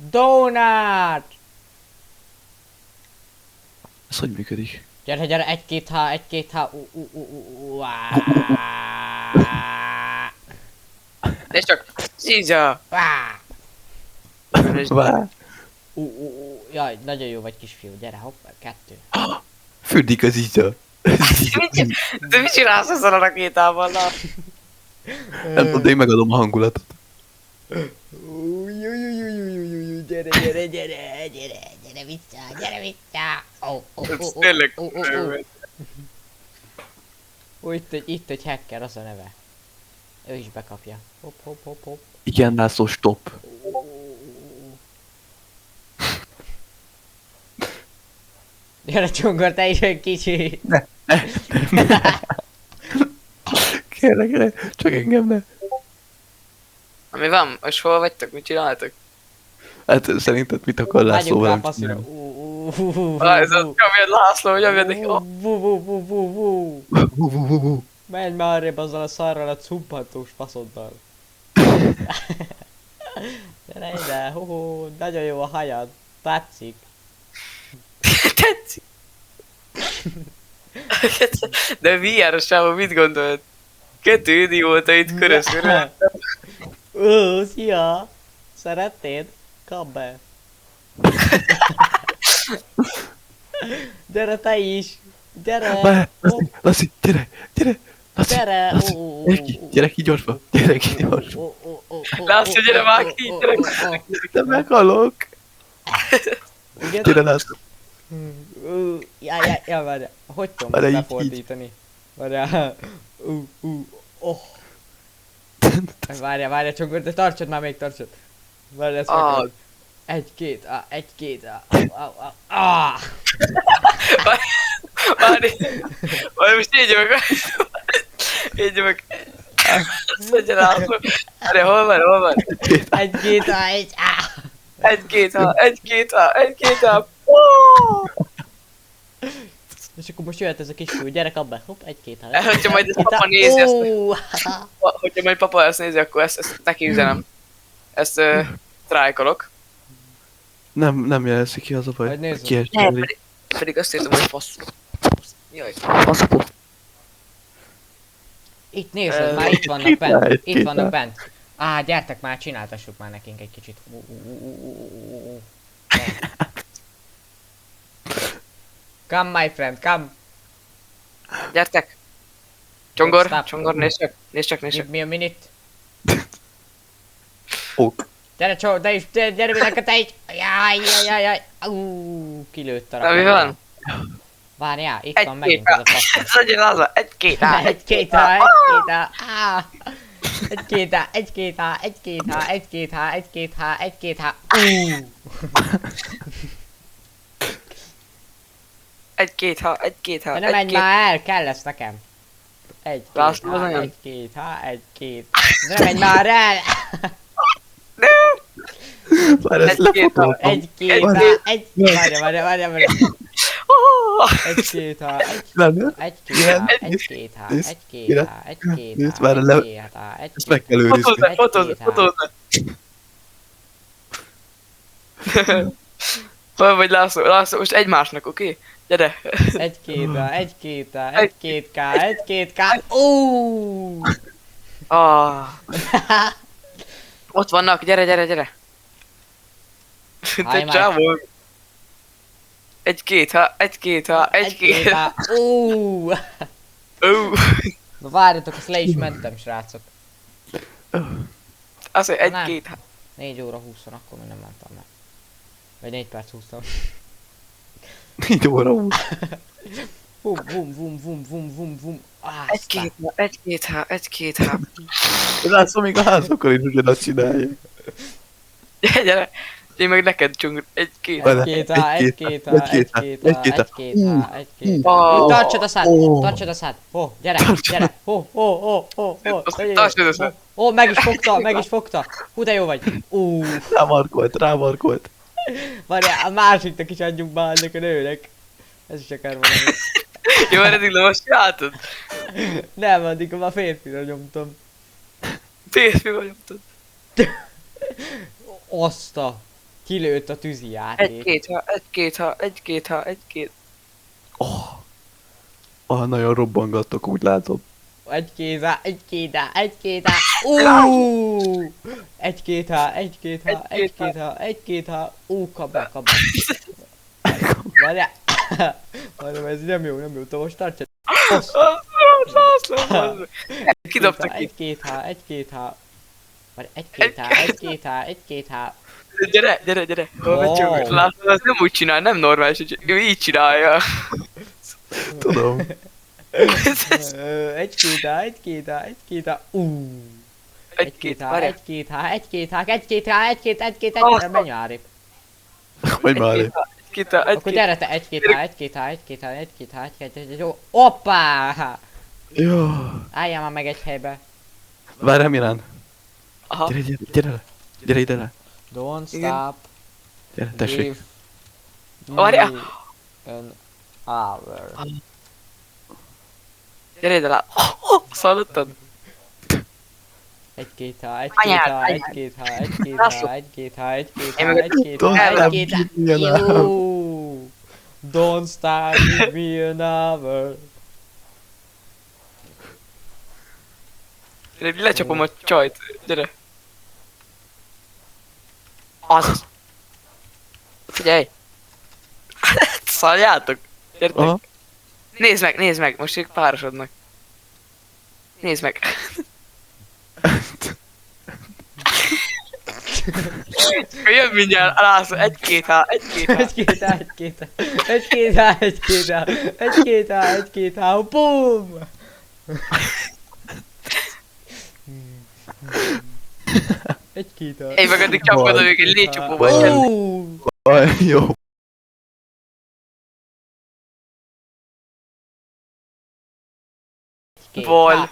Donut! Ez hogy működik? Gyere, gyere, 1-2H, 1-2H, Nézd csak! Szíza! Vá. Jaj, nagyon jó vagy kisfiú, gyere, hopp, 2. Fürdik az íza. De mit csinálsz ezzel a rakétával? Na? Nem tudom, de én megadom a hangulatot. Gyere, gyere, gyere, gyere, gyere vissza, gyere vissza. Ez tényleg Itt egy hacker, az a neve. Ő is bekapja. Hopp, hopp, hopp, hopp. Igen, László, stop. Gyere Csongor, te is egy kicsi. Kérlek, csak engem ne. Ami van? Most hol vagytok? Mit csináltok? Hát szerinted mit akar László Vágyunk rá velem passzira. csinálni? Ez a nyomjad László, nyomjad neki. Menj már arrébb azzal a szarral a cumpantós faszoddal. Gyere ide, nagyon jó a hajad. Tetszik. Tetszik. De VR-os sávon mit gondolod? 2 idióta itt körözkörül. Szia! Szeretnéd? Kap be! Gyere te is! Gyere! Laci, gyere, gyere! Laci, Gyere! Laci, gyere ki gyorsba, gyere ki gyorsba. László, gyere már ki, gyere ki. De meghalok. Gyere László. Ja, várjál, hogy tudom Várjál, így, lefordítani? Várjál, Várjál, Csongor, de tartsad már még, tartsad. Várjál, ezt meg kell. 1-2, Várj, most így meg. Így meg. Szedjen László. Várj, hol van? 1-2, 1-2-A. És akkor most jöhet ez a kisfiú, gyere kap be, hopp, 1-2, Hogyha majd ezt papa nézi, hogyha majd papa ezt nézi, akkor ezt neki üzenem. Ezt trájkolok. Nem jelzi ki az a Hogy baj. nézzük. Kiesni. Pedig azt értem, hogy fasz. Jaj. Itt nézd, már itt vannak bent, itt vannak bent. Gyertek már, csináltassuk már nekünk egy kicsit. Come my friend, come. Gyertek! Csongor, nézd csak. Give me a minute. Ok. Gyere, de is, gyere mindenki, te is. Jaj. Kilőtt a Na mi van? Várjál, itt van megint az a passzol. Szedjen haza! 1-2-A. 1-2H. 1-2-A. Ne menj már el, kell lesz nekem. 1-2H, László, az olyan. 1-2H. Ne menj már el! Már ezt lefotoltam. 1-2H, várjál. 1-2H, 1-2H. Ezt meg kell őrizni. Fotózd. Hol vagy László? László, most egymásnak, oké? Gyere! 1-2K. Ott vannak, gyere! Te csávó! 1-2-A. Na várjatok, ezt le is mentem, srácok. Azt mondja, 1-2-A. 4 óra 20, akkor még nem mentem meg. Vagy 4 perc 20. 4 óra 20. Vum. 1-2-A. László még a házakon is ugyanazt csinálja. Gyere! Én meg neked csong 1-2. 1-2. Tartsad a szád. Gyere. Tartsad a szád. Meg is fogta. Hú, de jó vagy. Rámarkolt. Várjál, a másiknak is adjunk be ennek a nőnek. Ez is akár valami. Jó, mert eddig nem azt csináltad? Nem, addig a férfira nyomtam. Férfi vagyok, tudod. Azt a... Kilőtt a tűzi játék. Egy-két. Nagyon robbangattok, úgy látom. Egy kézá. Egy kézá. Kabel. Várjál. Várjál, ez nem jó, te most tartsad. László. Kidobta ki. Egy két há. Gyere. Hol vagy csongor? László, ez nem úgy csinál, nem normális, hogy ő így csinálja. Tudom. Egy két há. Menj már épp. Hogy már elég. Akkor gyere te, egy két há. Hoppá! Jó. Álljál már meg egy helybe. Várjál, Milán. Aha. Gyere ide le. Don't Igen. stop. Gyere, tessék. Give Várjál. me an hour. Gyere ide lá. Hallottad? Egy két há. Jó. Don't stop, give me an hour. Lecsapom a csajt. Gyere. Az. Figyelj. Szaljátok. Gyertek. Aha. Nézd meg, most ők párosodnak. Nézd meg. Jön mindjárt, László, egy-két há. Boom! Én meg addig csapkodom őket, légycsapóval kell. Jó. Bol.